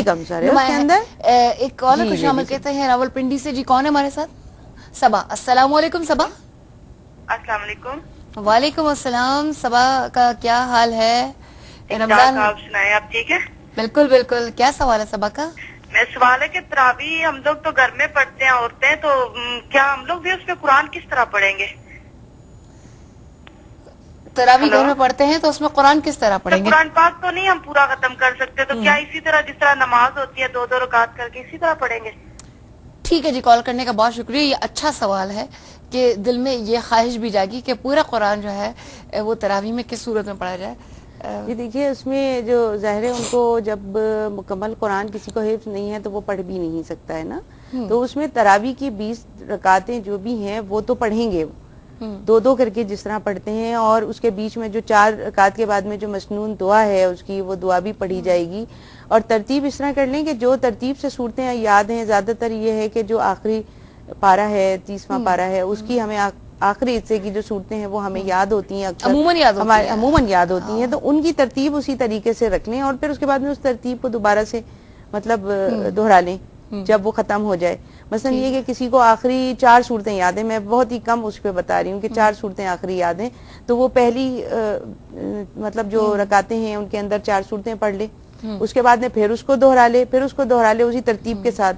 कम sir है उसके अंदर। एक कॉलर को शामिल कहते हैं रावलपिंडी से। जी कौन है हमारे साथ? सबा। अस्सलाम वालेकुम सबा। अस्सलाम वालेकुम। वालेकुम अस्सलाम। सबा का क्या हाल है? रमजान आप सुनाए, आप ठीक है? बिल्कुल बिल्कुल। क्या सवाल है सबा का? मैं सवाल है कि तरावी हम लोग तो घर में पढ़ते हैं औरतें, तो क्या हम लोग भी उसमें कुरान किस तरह पढ़ेंगे? तरावी घर में पढ़ते हैं तो उसमें कुरान किस तरह तो पढ़ेंगे? कुरान पाक तो नहीं हम पूरा खत्म कर सकते, तो क्या इसी तरह जिस तरह नमाज होती है 2-2 रकात करके इसी तरह पढ़ेंगे? ठीक है जी, कॉल करने का बहुत शुक्रिया। ये अच्छा सवाल है कि दिल में ये ख्वाहिश भी जागी कि पूरा कुरान जो है वो तरावी में किस सूरत में पढ़ा जाए। ये देखिए उसमें जो ज़ाहिर है उनको जब मुकम्मल कुरान किसी को हिफ्ज़ नहीं है तो वो पढ़ भी नहीं सकता है ना, तो उसमें तरावी की 20 रकातें जो भी हैं वो तो पढ़ेंगे, 2-2 करके जिस तरह पढ़ते हैं, और उसके बीच में जो 4 रकात के बाद में जो मसनून दुआ है उसकी वो दुआ भी पढ़ी जाएगी। और तरतीब इस तरह कर लें कि जो तरतीब से सूरतें याद हैं, ज़्यादातर ये है कि जो आखिरी पारा है 30वां पारा है उसकी हमें आखिरी हिस्से की जो सूरतें हैं वो हमें याद होती हैं, अक्सर अमूमन याद होती हैं, तो उनकी तरतीब उसी तरीके से रख लें और फिर उसके बाद में उस तरतीब को दोबारा से मतलब दोहरा लें जब वो खत्म हो जाए। मसलन ये कि किसी को आखिरी 4 सूरतें याद हैं, मैं बहुत ही कम उस पर बता रही हूँ कि 4 सूरतें आखिरी याद हैं, तो वो पहली मतलब जो रकातें हैं उनके अंदर 4 सूरतें पढ़ ले, उसके बाद में फिर उसको दोहरा ले, फिर उसको दोहरा ले उसी तरतीब के साथ।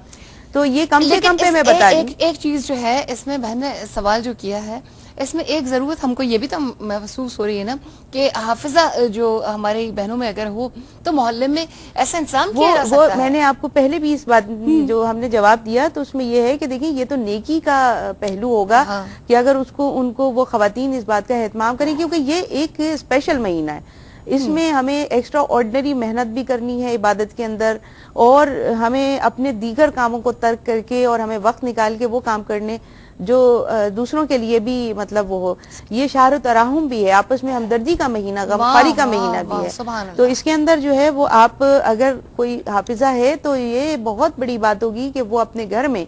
तो ये कम से कम पे मैं बता रही हूँ। एक चीज जो है इसमें बहन ने सवाल जो किया है, इसमें एक जरूरत हमको ये भी तो महसूस हो रही है ना कि हाफिजा जो हमारी बहनों में अगर हो तो मोहल्ले में ऐसा इंतजाम किया जा सकता है। मैंने आपको पहले भी इस बात जो हमने जवाब दिया तो उसमें ये है कि देखिए ये तो नेकी का पहलू होगा कि अगर उनको वो खवातीन इस बात का एहतमाम करें, क्योंकि ये एक स्पेशल महीना है, इसमें हमें एक्स्ट्रा ऑर्डिनरी मेहनत भी करनी है इबादत के अंदर, और हमें अपने दीगर कामों को तर्क करके और हमें वक्त निकाल के वो काम करने जो दूसरों के लिए भी मतलब वो हो। ये शहर तराहुम भी है, आपस में हमदर्दी का महीना, गमखारी का महीना भी है, तो इसके अंदर जो है वो आप अगर कोई हाफिजा है तो ये बहुत बड़ी बात होगी कि वो अपने घर में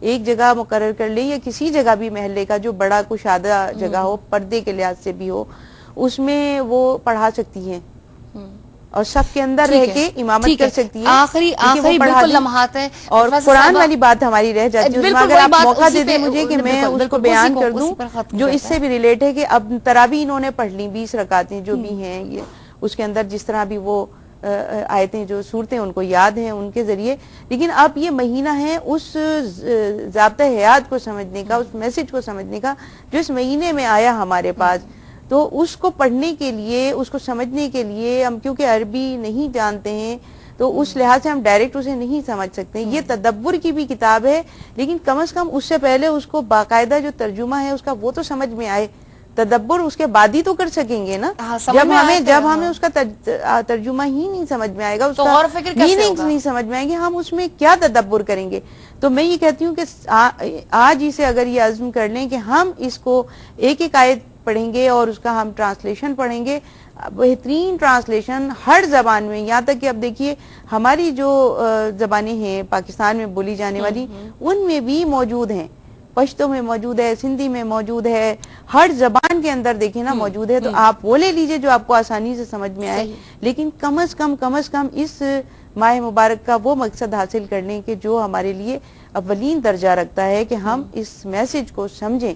एक जगह मुकर्रर कर ले या किसी जगह भी महल्ले का जो बड़ा कुशादा जगह हो, पर्दे के लिहाज से भी हो, उसमें वो पढ़ा सकती हैं और सब के अंदर रह के इमामत कर सकती है। आखिरी बिल्कुल लम्हात है और कुरान वाली बात हमारी रह जाती है, अगर आप मौका दे दें मुझे कि मैं उसको बयान कर दूं जो इससे भी रिलेट है कि अब तरावी इन्होंने पढ़ ली 20 रकातें जो भी हैं, ये उसके अंदर जिस तरह भी वो आयतें जो सूरतें उनको याद हैं उनके जरिए, लेकिन अब ये महीना है उस ज़ाब्ता हयात को समझने का, उस मैसेज को समझने का जो इस महीने में आया हमारे पास, तो उसको पढ़ने के लिए, उसको समझने के लिए हम क्योंकि अरबी नहीं जानते हैं तो उस लिहाज से हम डायरेक्ट उसे नहीं समझ सकते। ये तदब्बुर की भी किताब है, लेकिन कम से कम उससे पहले उसको बाकायदा जो तर्जुमा है उसका वो तो समझ में आए, तदब्बुर उसके बाद ही तो कर सकेंगे ना। जब हमें उसका तर्जुमा ही नहीं समझ में आएगा, उसका मीनिंग नहीं समझ में आएंगे, हम उसमें क्या तदब्बुर करेंगे। तो मैं ये कहती हूँ कि आज ही से अगर ये अज़्म कर लें कि हम इसको एक आयत पढ़ेंगे और उसका हम ट्रांसलेशन पढ़ेंगे, बेहतरीन ट्रांसलेशन हर जबान में, यहाँ तक कि अब देखिए हमारी जो जबानें हैं पाकिस्तान में बोली जाने वाली उनमें भी मौजूद हैं, पश्तो में मौजूद है, सिंधी में मौजूद है, हर जबान के अंदर देखें ना मौजूद है, तो आप वो ले लीजिए जो आपको आसानी से समझ में आए, लेकिन कम से कम इस माह मुबारक का वो मकसद हासिल करने के जो हमारे लिए अव्वलीन दर्जा रखता है कि हम इस मैसेज को समझें,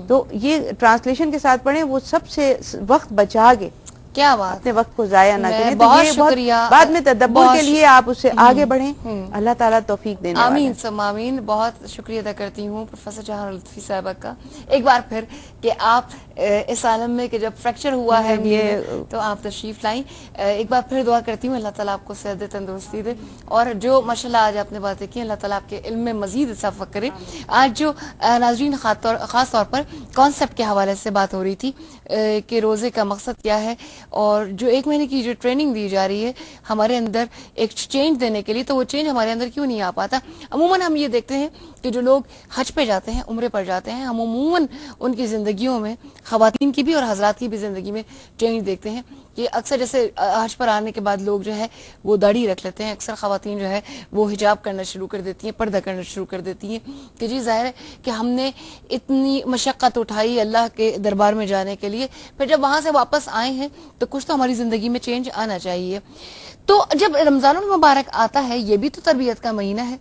तो ये ट्रांसलेशन के साथ पढ़ें, वो सबसे वक्त बचा के क्या बात, अपने वक्त को जाया ना करें। तो ये शुक्रिया, बाद में तदब्बुर के लिए आप उससे आगे बढ़ें, अल्लाह ताला तौफीक देने वाला है। आमीन सम आमीन। बहुत शुक्रिया अदा करती हूँ प्रोफेसर जहान लुत्फी साहिबा का एक बार फिर कि आप इस आलम में कि जब फ्रैक्चर हुआ है ये तो आप तशरीफ लाई। एक बार फिर दुआ करती हूँ अल्लाह ताला आपको सेहत तंदुरुस्ती दे, और जो माशाल्लाह आज आपने बातें की अल्लाह ताला आपके इल्म में मजीद इजाफा करे। आज जो नाज़रीन खास तौर पर कॉन्सेप्ट के हवाले से बात हो रही थी कि रोज़े का मकसद क्या है, और जो 1 महीने की जो ट्रेनिंग दी जा रही है हमारे अंदर एक चेंज देने के लिए, तो वो चेंज हमारे अंदर क्यों नहीं आ पाता। अमूमन हम ये देखते हैं कि जो लोग हज पे जाते हैं, उम्रे पर जाते हैं, हम अमूमन उनकी ज़िंदगियों में, ख़वातीन की भी और हज़रात की भी ज़िंदगी में चेंज देखते हैं کہ اکثر جیسے حج پر آنے کے بعد لوگ جو ہے وہ داڑھی رکھ لیتے ہیں، اکثر خواتین جو ہے وہ حجاب کرنا شروع کر دیتی ہیں، پردہ کرنا شروع کر دیتی ہیں کہ جی ظاہر ہے کہ ہم نے اتنی مشقت اٹھائی اللہ کے دربار میں جانے کے لیے، پھر جب وہاں سے واپس آئے ہیں تو کچھ تو ہماری زندگی میں چینج آنا چاہیے. تو جب رمضان المبارک آتا ہے یہ بھی تو تربیت کا مہینہ ہے،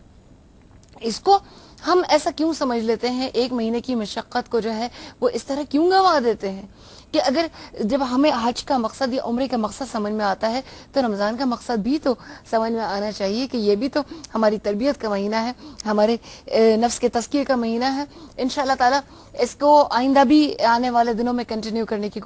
اس کو ہم ایسا کیوں سمجھ لیتے ہیں، ایک مہینے کی مشقت کو جو ہے وہ اس طرح کیوں گنوا دیتے ہیں کہ اگر جب ہمیں حج کا مقصد یا عمرے کا مقصد سمجھ میں آتا ہے تو رمضان کا مقصد بھی تو سمجھ میں آنا چاہیے کہ یہ بھی تو ہماری تربیت کا مہینہ ہے، ہمارے نفس کے تزکیے کا مہینہ ہے. انشاءاللہ تعالی اس کو آئندہ بھی آنے والے دنوں میں کنٹینیو کرنے کی